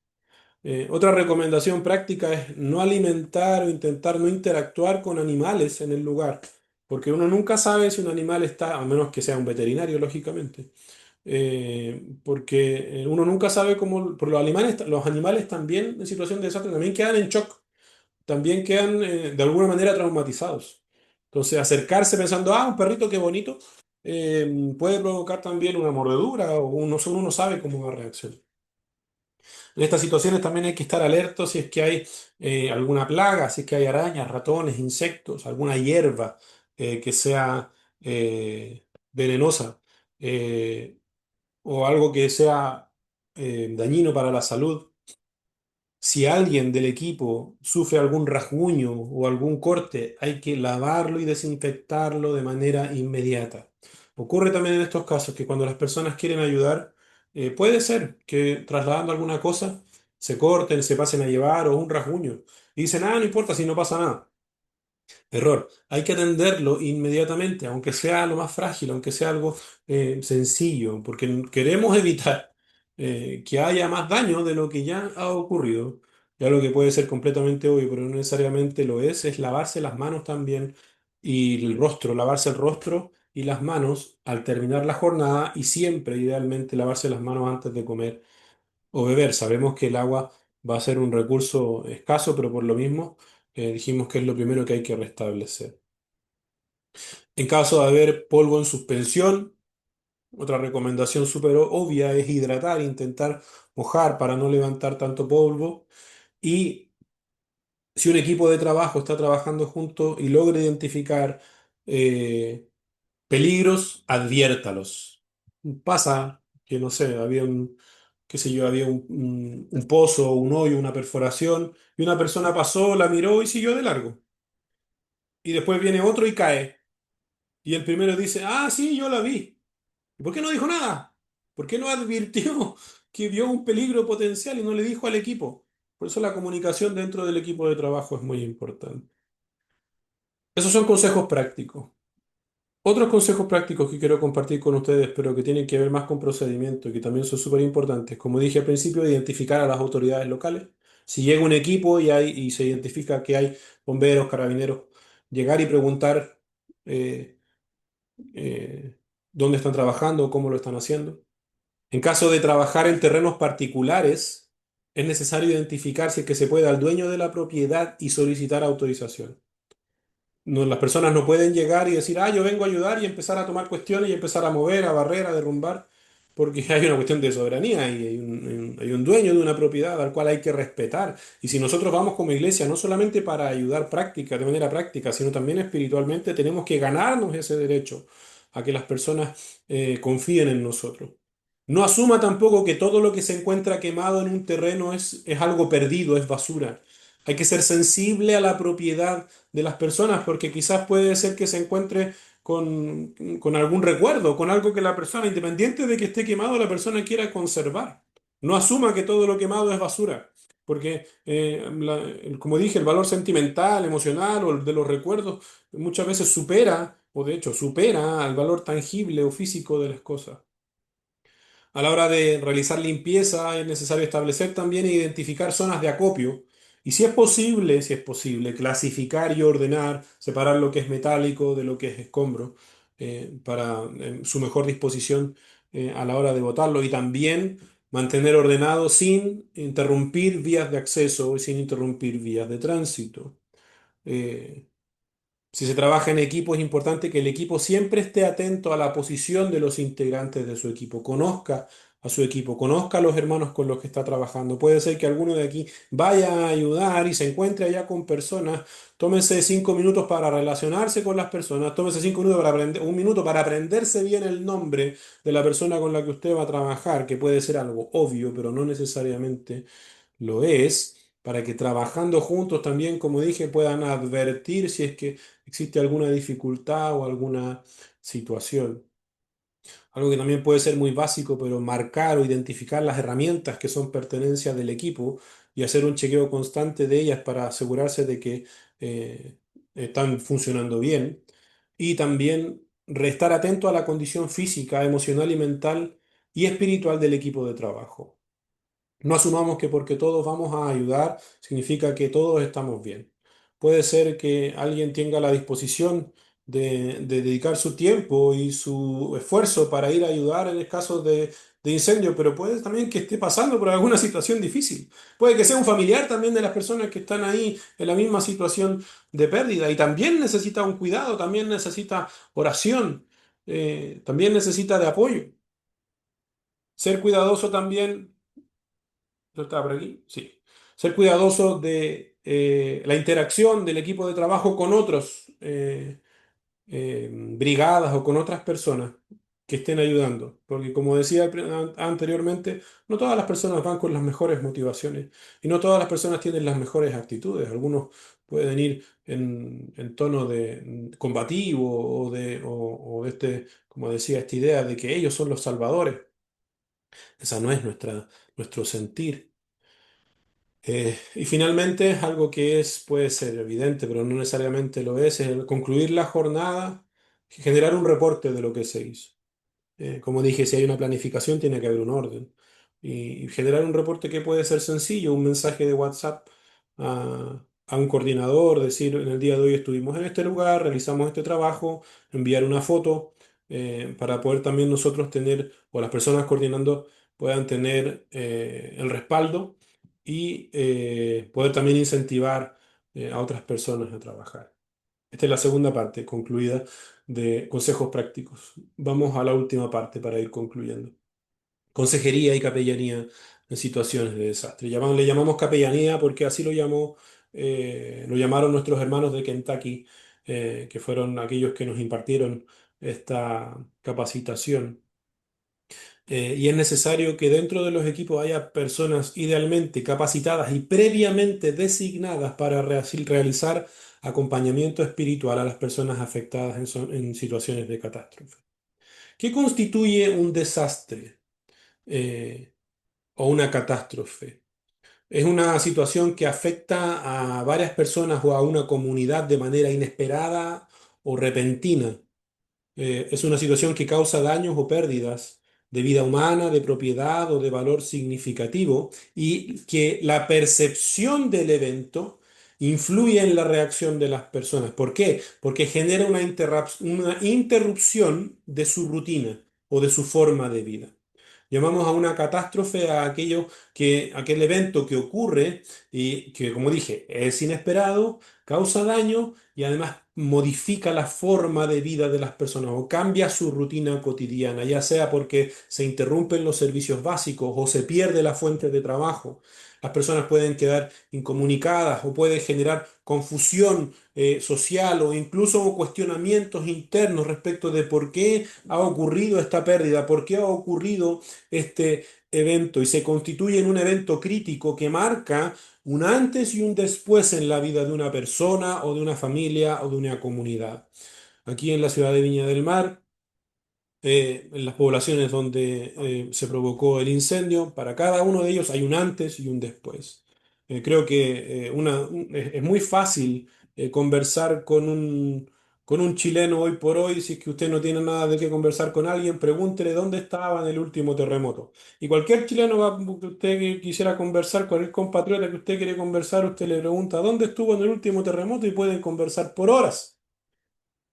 Otra recomendación práctica es no alimentar o intentar no interactuar con animales en el lugar, porque uno nunca sabe si un animal está, a menos que sea un veterinario, lógicamente, porque uno nunca sabe cómo, por los animales también en situación de desastre también quedan en shock, también quedan de alguna manera traumatizados. Entonces, acercarse pensando, un perrito, qué bonito, puede provocar también una mordedura o uno no sabe cómo va a reaccionar. En estas situaciones también hay que estar alertos si es que hay alguna plaga, si es que hay arañas, ratones, insectos, alguna hierba que sea venenosa. O algo que sea dañino para la salud. Si alguien del equipo sufre algún rasguño o algún corte, hay que lavarlo y desinfectarlo de manera inmediata. Ocurre también en estos casos que cuando las personas quieren ayudar, puede ser que trasladando alguna cosa se corten, se pasen a llevar o un rasguño. Y dicen, no importa si no pasa nada. Error. Hay que atenderlo inmediatamente, aunque sea lo más frágil, aunque sea algo sencillo, porque queremos evitar que haya más daño de lo que ya ha ocurrido. Ya lo que puede ser completamente obvio, pero no necesariamente lo es lavarse las manos también y el rostro, lavarse el rostro y las manos al terminar la jornada y siempre, idealmente, lavarse las manos antes de comer o beber. Sabemos que el agua va a ser un recurso escaso, pero por lo mismo dijimos que es lo primero que hay que restablecer. En caso de haber polvo en suspensión, otra recomendación súper obvia es hidratar, intentar mojar, para no levantar tanto polvo. Y si un equipo de trabajo está trabajando junto y logra identificar eh, peligros, adviértalos. Pasa que, no sé, había qué sé yo, había un pozo, un hoyo, una perforación, y una persona pasó, la miró y siguió de largo. Y después viene otro y cae. Y el primero dice, ah, sí, yo la vi. ¿Y por qué no dijo nada? ¿Por qué no advirtió que vio un peligro potencial y no le dijo al equipo? Por eso la comunicación dentro del equipo de trabajo es muy importante. Esos son consejos prácticos. Otros consejos prácticos que quiero compartir con ustedes, pero que tienen que ver más con procedimiento y que también son súper importantes. Como dije al principio, identificar a las autoridades locales. Si llega un equipo y se identifica que hay bomberos, carabineros, llegar y preguntar eh, eh, dónde están trabajando, cómo lo están haciendo. En caso de trabajar en terrenos particulares, es necesario identificar si es que se puede al dueño de la propiedad y solicitar autorización. No, las personas no pueden llegar y decir, ah, yo vengo a ayudar y empezar a tomar cuestiones y empezar a mover, a barrer, a derrumbar, porque hay una cuestión de soberanía y hay un dueño de una propiedad al cual hay que respetar. Y si nosotros vamos como iglesia, no solamente para ayudar práctica, de manera práctica, sino también espiritualmente, tenemos que ganarnos ese derecho a que las personas confíen en nosotros. No asuma tampoco que todo lo que se encuentra quemado en un terreno es algo perdido, es basura. Hay que ser sensible a la propiedad de las personas, porque quizás puede ser que se encuentre con algún recuerdo, con algo que la persona, independiente de que esté quemado, la persona quiera conservar. No asuma que todo lo quemado es basura, porque, como dije, el valor sentimental, emocional o el de los recuerdos muchas veces supera, o de hecho supera al valor tangible o físico de las cosas. A la hora de realizar limpieza es necesario establecer también e identificar zonas de acopio y si es posible, clasificar y ordenar, separar lo que es metálico de lo que es escombro para su mejor disposición a la hora de botarlo y también mantener ordenado sin interrumpir vías de acceso y sin interrumpir vías de tránsito. Eh, si se trabaja en equipo, es importante que el equipo siempre esté atento a la posición de los integrantes de su equipo, conozca a su equipo, conozca a los hermanos con los que está trabajando. Puede ser que alguno de aquí vaya a ayudar y se encuentre allá con personas. Tómese 5 minutos para relacionarse con las personas, tómese 5 minutos para aprender, un minuto para aprenderse bien el nombre de la persona con la que usted va a trabajar, que puede ser algo obvio, pero no necesariamente lo es, para que trabajando juntos también, como dije, puedan advertir si es que existe alguna dificultad o alguna situación. Algo que también puede ser muy básico, pero marcar o identificar las herramientas que son pertenencia del equipo y hacer un chequeo constante de ellas para asegurarse de que eh, están funcionando bien. Y también estar atento a la condición física, emocional y mental y espiritual del equipo de trabajo. No asumamos que porque todos vamos a ayudar significa que todos estamos bien. Puede ser que alguien tenga la disposición de dedicar su tiempo y su esfuerzo para ir a ayudar en el caso de incendio, pero puede también que esté pasando por alguna situación difícil. Puede que sea un familiar también de las personas que están ahí en la misma situación de pérdida y también necesita un cuidado, también necesita oración, también necesita de apoyo. Ser cuidadoso también. ¿Yo estaba por aquí? Sí. Ser cuidadoso de la interacción del equipo de trabajo con otros brigadas o con otras personas que estén ayudando. Porque como decía anteriormente, no todas las personas van con las mejores motivaciones y no todas las personas tienen las mejores actitudes. Algunos pueden ir en tono de combativo o de como decía, esta idea de que ellos son los salvadores. Esa no es nuestro sentir. Y finalmente, algo que puede ser evidente, pero no necesariamente lo es el concluir la jornada, generar un reporte de lo que se hizo. Como dije, si hay una planificación, tiene que haber un orden. Y generar un reporte que puede ser sencillo, un mensaje de WhatsApp a un coordinador, decir, en el día de hoy estuvimos en este lugar, realizamos este trabajo, enviar una foto, para poder también nosotros tener, o las personas coordinando puedan tener el respaldo y poder también incentivar a otras personas a trabajar. Esta es la segunda parte concluida de consejos prácticos. Vamos a la última parte para ir concluyendo. consejería y capellanía en situaciones de desastre. Le llamamos capellanía porque así lo llamaron nuestros hermanos de Kentucky, que fueron aquellos que nos impartieron esta capacitación. Y es necesario que dentro de los equipos haya personas idealmente capacitadas y previamente designadas para realizar acompañamiento espiritual a las personas afectadas en situaciones de catástrofe. ¿Qué constituye un desastre o una catástrofe? Es una situación que afecta a varias personas o a una comunidad de manera inesperada o repentina. Es una situación que causa daños o pérdidas de vida humana, de propiedad o de valor significativo y que la percepción del evento influye en la reacción de las personas. ¿Por qué? Porque genera una interrupción de su rutina o de su forma de vida. Llamamos a una catástrofe a aquel evento que ocurre y que, como dije, es inesperado, causa daño y además modifica la forma de vida de las personas o cambia su rutina cotidiana, ya sea porque se interrumpen los servicios básicos o se pierde la fuente de trabajo. Las personas pueden quedar incomunicadas o puede generar confusión social o incluso cuestionamientos internos respecto de por qué ha ocurrido esta pérdida, por qué ha ocurrido este evento y se constituye en un evento crítico que marca un antes y un después en la vida de una persona o de una familia o de una comunidad. Aquí en la ciudad de Viña del Mar, en las poblaciones donde se provocó el incendio, para cada uno de ellos hay un antes y un después. Creo que es muy fácil conversar con un chileno hoy por hoy. Si es que usted no tiene nada de qué conversar con alguien, pregúntele dónde estaba en el último terremoto. Y cualquier chileno que usted quisiera conversar, cualquier compatriota que usted quiere conversar, usted le pregunta dónde estuvo en el último terremoto y pueden conversar por horas.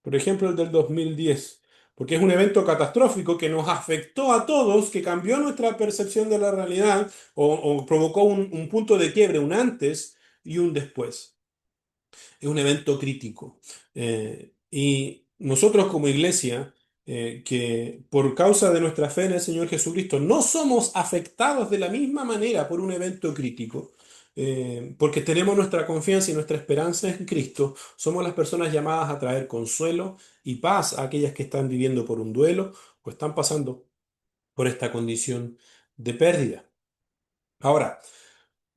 Por ejemplo, el del 2010, porque es un evento catastrófico que nos afectó a todos, que cambió nuestra percepción de la realidad o provocó un punto de quiebre, un antes y un después. Es un evento crítico. Y nosotros como iglesia, que por causa de nuestra fe en el Señor Jesucristo no somos afectados de la misma manera por un evento crítico, porque tenemos nuestra confianza y nuestra esperanza en Cristo, somos las personas llamadas a traer consuelo y paz a aquellas que están viviendo por un duelo o están pasando por esta condición de pérdida. Ahora,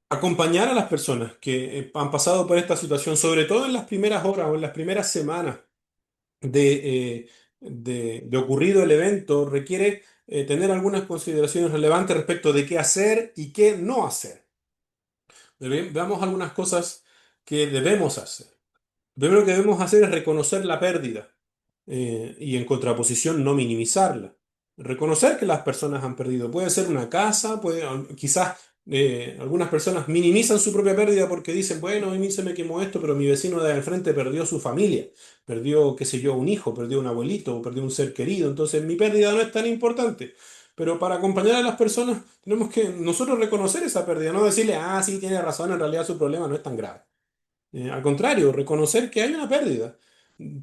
acompañar a las personas que han pasado por esta situación, sobre todo en las primeras horas o en las primeras semanas de ocurrido el evento, requiere tener algunas consideraciones relevantes respecto de qué hacer y qué no hacer. Veamos algunas cosas que debemos hacer. Lo primero que debemos hacer es reconocer la pérdida y en contraposición no minimizarla. Reconocer que las personas han perdido. Puede ser una casa, quizás algunas personas minimizan su propia pérdida porque dicen, bueno, a mí se me quemó esto, pero mi vecino de al frente perdió su familia, perdió, qué sé yo, un hijo, perdió un abuelito, perdió un ser querido, entonces mi pérdida no es tan importante. Pero para acompañar a las personas tenemos que nosotros reconocer esa pérdida, no decirle, ah, sí, tiene razón, en realidad su problema no es tan grave. Al contrario, reconocer que hay una pérdida,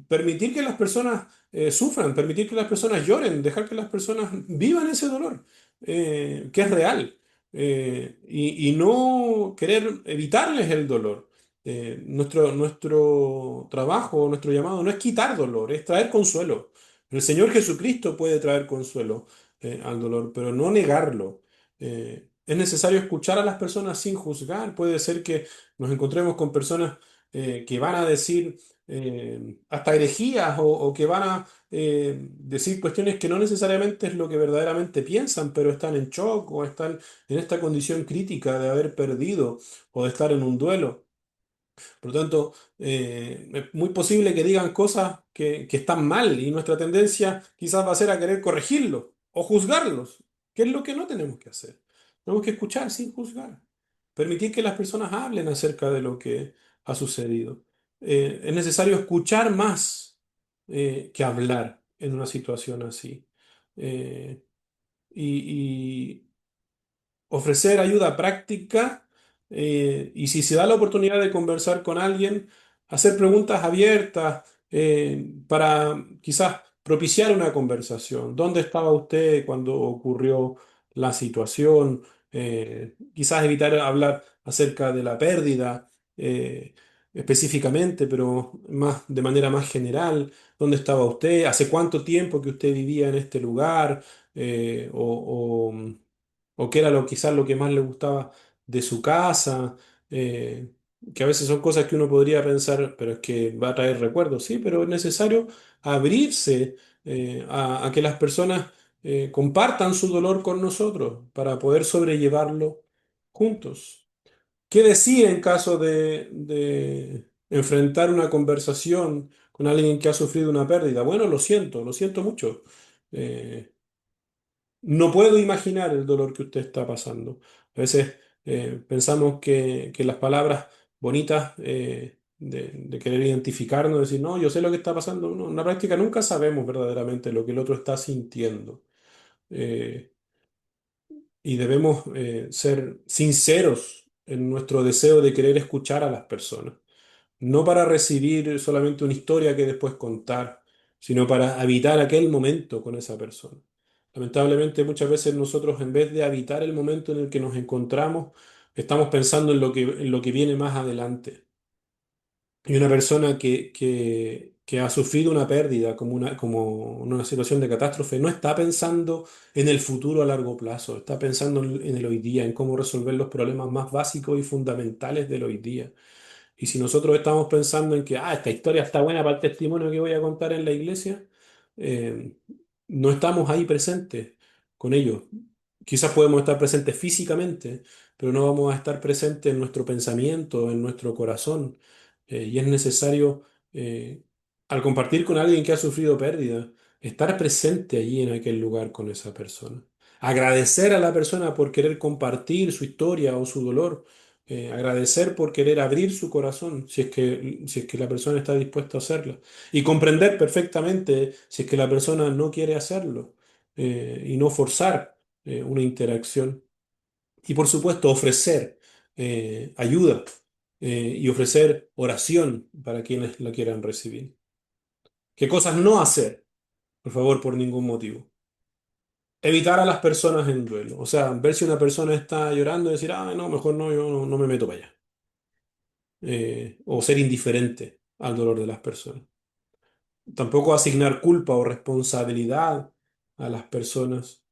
permitir que las personas sufran, permitir que las personas lloren, dejar que las personas vivan ese dolor, que es real, y no querer evitarles el dolor. Nuestro trabajo, nuestro llamado no es quitar dolor, es traer consuelo. El Señor Jesucristo puede traer consuelo al dolor, pero no negarlo. Es necesario escuchar a las personas sin juzgar. Puede ser que nos encontremos con personas que van a decir hasta herejías o que van a decir cuestiones que no necesariamente es lo que verdaderamente piensan, pero están en shock o están en esta condición crítica de haber perdido o de estar en un duelo. Por lo tanto, es muy posible que digan cosas que están mal y nuestra tendencia quizás va a ser a querer corregirlos o juzgarlos, que es lo que no tenemos que hacer. Tenemos que escuchar sin juzgar, permitir que las personas hablen acerca de lo que ha sucedido. Es necesario escuchar más que hablar en una situación así. Eh, y, ofrecer ayuda práctica y si se da la oportunidad de conversar con alguien, hacer preguntas abiertas para quizás propiciar una conversación. ¿Dónde estaba usted cuando ocurrió la situación, quizás evitar hablar acerca de la pérdida específicamente, pero más, de manera más general. ¿Dónde estaba usted? ¿Hace cuánto tiempo que usted vivía en este lugar? Eh, o, o- o qué era quizás lo que más le gustaba de su casa, eh, que a veces son cosas que uno podría pensar, pero es que va a traer recuerdos, sí, pero es necesario abrirse a que las personas compartan su dolor con nosotros para poder sobrellevarlo juntos. ¿Qué decir en caso de enfrentar una conversación con alguien que ha sufrido una pérdida? Bueno, lo siento mucho. Eh, no puedo imaginar el dolor que usted está pasando. A veces pensamos que las palabras bonitas de querer identificarnos, decir, no, yo sé lo que está pasando, no, en la práctica nunca sabemos verdaderamente lo que el otro está sintiendo. Eh, y debemos ser sinceros en nuestro deseo de querer escuchar a las personas no para recibir solamente una historia que después contar, sino para habitar aquel momento con esa persona. Lamentablemente muchas veces nosotros en vez de habitar el momento en el que nos encontramos, estamos pensando en lo que viene más adelante. Y una persona que ha sufrido una pérdida como una situación de catástrofe no está pensando en el futuro a largo plazo, está pensando en el hoy día, en cómo resolver los problemas más básicos y fundamentales del hoy día. Y si nosotros estamos pensando en que esta historia está buena para el testimonio que voy a contar en la iglesia, eh, no estamos ahí presentes con ellos. Quizás podemos estar presentes físicamente, pero no vamos a estar presentes en nuestro pensamiento, en nuestro corazón. Y es necesario, al compartir con alguien que ha sufrido pérdida, estar presente allí en aquel lugar con esa persona. Agradecer a la persona por querer compartir su historia o su dolor agradecer por querer abrir su corazón, si es que la persona está dispuesta a hacerlo, y comprender perfectamente si es que la persona no quiere hacerlo, y no forzar una interacción. Y por supuesto, ofrecer ayuda y ofrecer oración para quienes la quieran recibir. ¿Qué cosas no hacer? Por favor, por ningún motivo. Evitar a las personas en duelo. O sea, ver si una persona está llorando y decir, no, mejor no, yo no me meto para allá. O ser indiferente al dolor de las personas. Tampoco asignar culpa o responsabilidad a las personas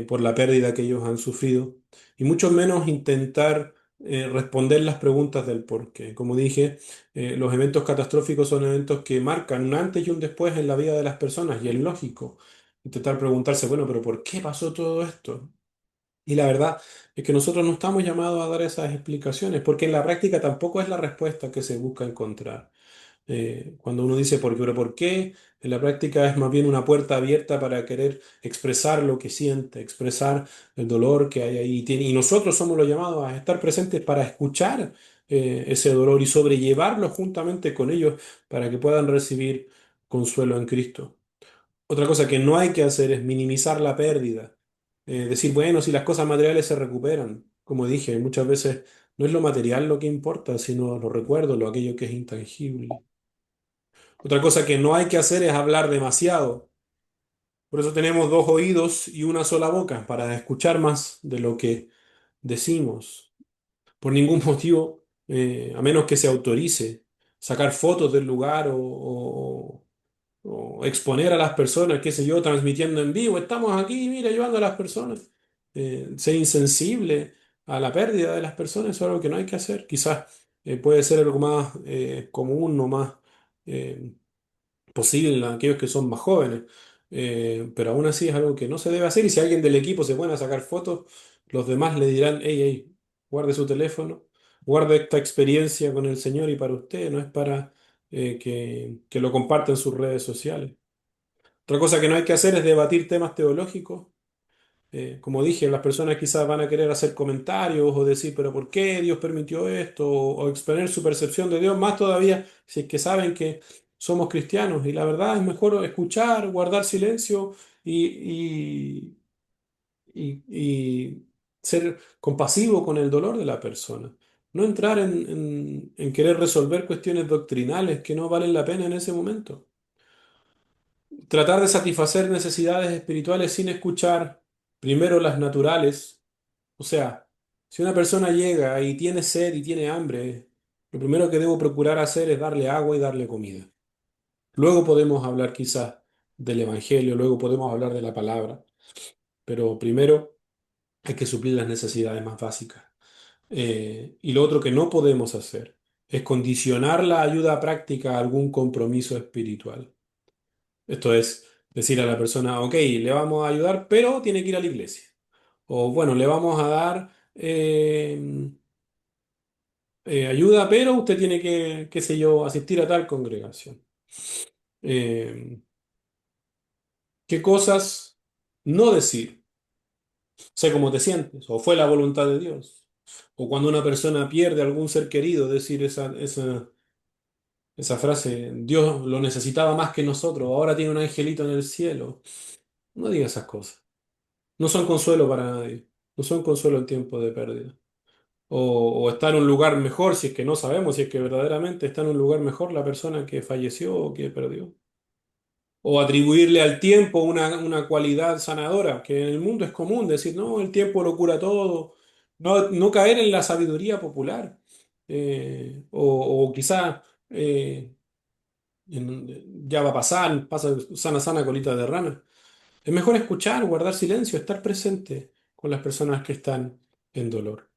por la pérdida que ellos han sufrido, y mucho menos intentar responder las preguntas del por qué. Como dije, los eventos catastróficos son eventos que marcan un antes y un después en la vida de las personas, y es lógico intentar preguntarse, bueno, pero ¿por qué pasó todo esto? Y la verdad es que nosotros no estamos llamados a dar esas explicaciones, porque en la práctica tampoco es la respuesta que se busca encontrar. Cuando uno dice por qué, pero por qué, en la práctica es más bien una puerta abierta para querer expresar lo que siente, expresar el dolor que hay ahí. Y nosotros somos los llamados a estar presentes para escuchar ese dolor y sobrellevarlo juntamente con ellos para que puedan recibir consuelo en Cristo. Otra cosa que no hay que hacer es minimizar la pérdida. Decir, bueno, si las cosas materiales se recuperan. Como dije, muchas veces no es lo material lo que importa, sino los recuerdos, lo aquello que es intangible. Otra cosa que no hay que hacer es hablar demasiado. Por eso tenemos dos oídos y una sola boca, para escuchar más de lo que decimos. Por ningún motivo, a menos que se autorice, sacar fotos del lugar o exponer a las personas, qué sé yo, transmitiendo en vivo, estamos aquí, mira, ayudando a las personas. Ser insensible a la pérdida de las personas es algo que no hay que hacer. Quizás puede ser algo más común o más eh, posible en aquellos que son más jóvenes, pero aún así es algo que no se debe hacer, y si alguien del equipo se pone a sacar fotos, los demás le dirán, hey, guarde su teléfono, guarde esta experiencia con el Señor y para usted, no es para que lo comparta en sus redes sociales. Otra cosa que no hay que hacer es debatir temas teológicos. Como dije, las personas quizás van a querer hacer comentarios o decir, pero ¿por qué Dios permitió esto? O exponer su percepción de Dios, más todavía si es que saben que somos cristianos. Y la verdad es mejor escuchar, guardar silencio y ser compasivo con el dolor de la persona. No entrar en querer resolver cuestiones doctrinales que no valen la pena en ese momento. Tratar de satisfacer necesidades espirituales sin escuchar. Primero las naturales, o sea, si una persona llega y tiene sed y tiene hambre, lo primero que debo procurar hacer es darle agua y darle comida. Luego podemos hablar quizás del Evangelio, luego podemos hablar de la palabra, pero primero hay que suplir las necesidades más básicas. Y lo otro que no podemos hacer es condicionar la ayuda práctica a algún compromiso espiritual. Esto es decir a la persona, ok, le vamos a ayudar, pero tiene que ir a la iglesia. O bueno, le vamos a dar ayuda, pero usted tiene que, qué sé yo, asistir a tal congregación. Eh, ¿Qué cosas no decir? Sé cómo te sientes, o fue la voluntad de Dios. O cuando una persona pierde algún ser querido, decir esa frase, Dios lo necesitaba más que nosotros, ahora tiene un angelito en el cielo. No diga esas cosas. No son consuelo para nadie. No son consuelo en tiempo de pérdida. O está en un lugar mejor, si es que no sabemos si es que verdaderamente está en un lugar mejor la persona que falleció o que perdió. O atribuirle al tiempo una cualidad sanadora, que en el mundo es común decir, no, el tiempo lo cura todo. No, no caer en la sabiduría popular. O quizá ya va a pasar, pasa sana, sana colita de rana. Es mejor escuchar, guardar silencio, estar presente con las personas que están en dolor.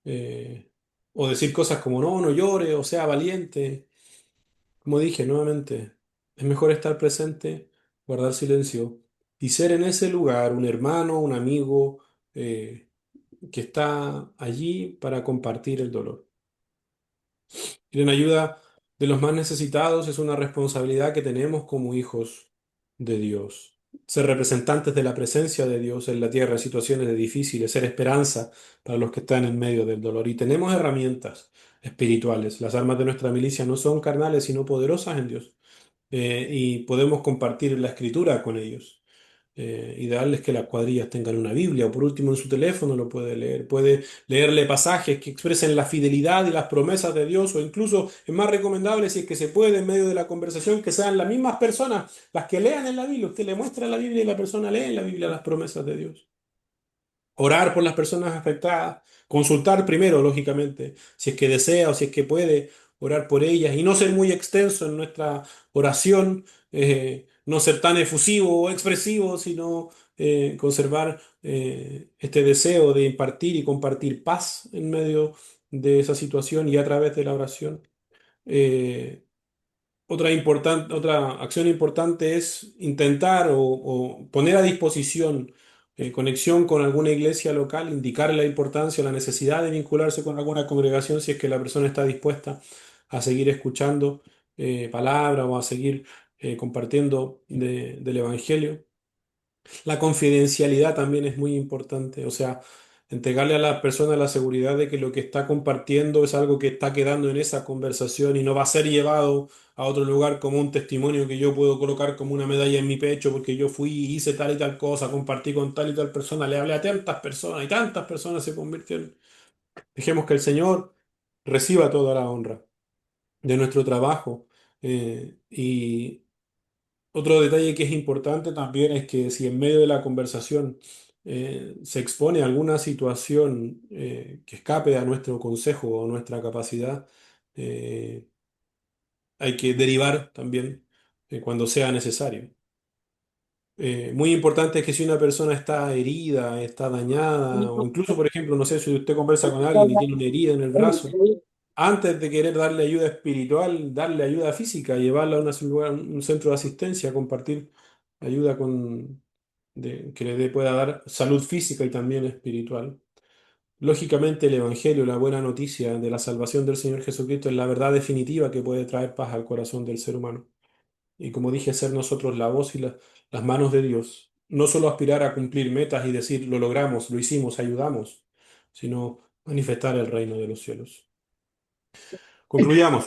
Eh, o decir cosas como no, no llore, o sea valiente. Como dije nuevamente, es mejor estar presente, guardar silencio y ser en ese lugar un hermano, un amigo que está allí para compartir el dolor. Ir en ayuda de los más necesitados es una responsabilidad que tenemos como hijos de Dios. Ser representantes de la presencia de Dios en la tierra en situaciones de difíciles, ser esperanza para los que están en medio del dolor. Y tenemos herramientas espirituales. Las armas de nuestra milicia no son carnales, sino poderosas en Dios. Y podemos compartir la escritura con ellos. Ideal es que las cuadrillas tengan una Biblia o por último en su teléfono lo puede leer. Puede leerle pasajes que expresen la fidelidad y las promesas de Dios o incluso es más recomendable si es que se puede en medio de la conversación que sean las mismas personas las que lean en la Biblia. Usted le muestra la Biblia y la persona lee en la Biblia las promesas de Dios. Orar por las personas afectadas, consultar primero, lógicamente, si es que desea o si es que puede orar por ellas y no ser muy extenso en nuestra oración, no ser tan efusivo o expresivo, sino conservar este deseo de impartir y compartir paz en medio de esa situación y a través de la oración. Eh, otra acción importante es intentar o poner a disposición conexión con alguna iglesia local, indicarle la importancia o la necesidad de vincularse con alguna congregación si es que la persona está dispuesta a seguir escuchando palabra o a seguir compartiendo del Evangelio. La confidencialidad también es muy importante, o sea, entregarle a la persona la seguridad de que lo que está compartiendo es algo que está quedando en esa conversación y no va a ser llevado a otro lugar como un testimonio que yo puedo colocar como una medalla en mi pecho porque yo fui, hice tal y tal cosa, compartí con tal y tal persona, le hablé a tantas personas y tantas personas se convirtieron. Dejemos que el Señor reciba toda la honra de nuestro trabajo y otro detalle que es importante también es que si en medio de la conversación se expone alguna situación que escape a nuestro consejo o nuestra capacidad, eh, hay que derivar también cuando sea necesario. Muy importante es que si una persona está herida, está dañada, o incluso, por ejemplo, no sé, si usted conversa con alguien y tiene una herida en el brazo, antes de querer darle ayuda espiritual, darle ayuda física, llevarla a un centro de asistencia, compartir ayuda que pueda dar salud física y también espiritual. Lógicamente, el Evangelio, la buena noticia de la salvación del Señor Jesucristo es la verdad definitiva que puede traer paz al corazón del ser humano. Y como dije, ser nosotros la voz y las manos de Dios. No solo aspirar a cumplir metas y decir, lo logramos, lo hicimos, ayudamos, sino manifestar el reino de los cielos. Concluyamos.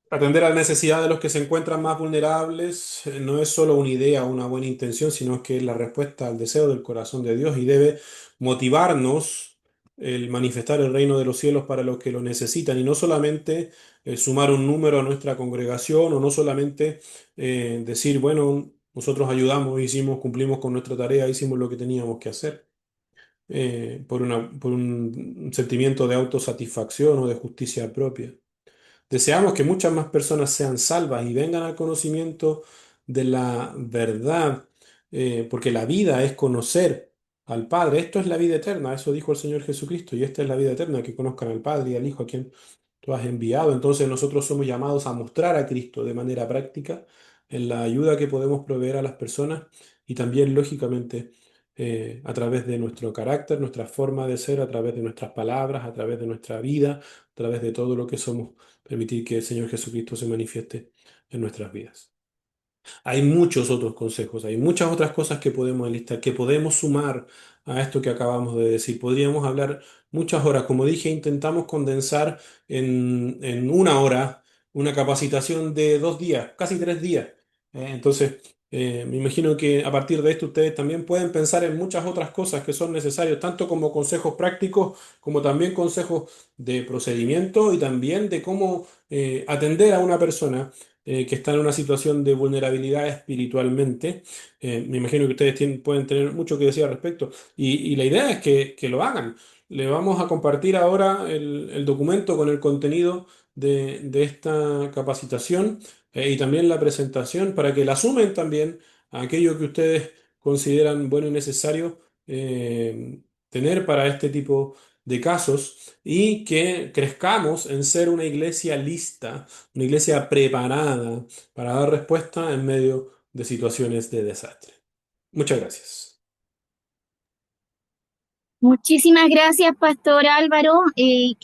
Atender a la necesidad de los que se encuentran más vulnerables no es solo una idea o una buena intención, sino que es la respuesta al deseo del corazón de Dios y debe motivarnos el manifestar el reino de los cielos para los que lo necesitan y no solamente sumar un número a nuestra congregación o no solamente decir, bueno, Nosotros ayudamos, hicimos, cumplimos con nuestra tarea, hicimos lo que teníamos que hacer, por un sentimiento de autosatisfacción o de justicia propia. Deseamos que muchas más personas sean salvas y vengan al conocimiento de la verdad, porque la vida es conocer al Padre. Esto es la vida eterna, eso dijo el Señor Jesucristo, y esta es la vida eterna, que conozcan al Padre y al Hijo a quien tú has enviado. Entonces nosotros somos llamados a mostrar a Cristo de manera práctica en la ayuda que podemos proveer a las personas y también, lógicamente, a través de nuestro carácter, nuestra forma de ser, a través de nuestras palabras, a través de nuestra vida, a través de todo lo que somos, permitir que el Señor Jesucristo se manifieste en nuestras vidas. Hay muchos otros consejos, hay muchas otras cosas que podemos enlistar, que podemos sumar a esto que acabamos de decir. Podríamos hablar muchas horas. Como dije, intentamos condensar en una hora una capacitación de 2 días, casi 3 días. Entonces, me imagino que a partir de esto ustedes también pueden pensar en muchas otras cosas que son necesarias, tanto como consejos prácticos, como también consejos de procedimiento y también de cómo atender a una persona que está en una situación de vulnerabilidad espiritualmente. Me imagino que ustedes pueden tener mucho que decir al respecto. Y la idea es que lo hagan. Le vamos a compartir ahora el documento con el contenido de esta capacitación, y también la presentación para que la sumen también a aquello que ustedes consideran bueno y necesario tener para este tipo de casos y que crezcamos en ser una iglesia lista, una iglesia preparada para dar respuesta en medio de situaciones de desastre. Muchas gracias. Muchísimas gracias, Pastor Álvaro. Quería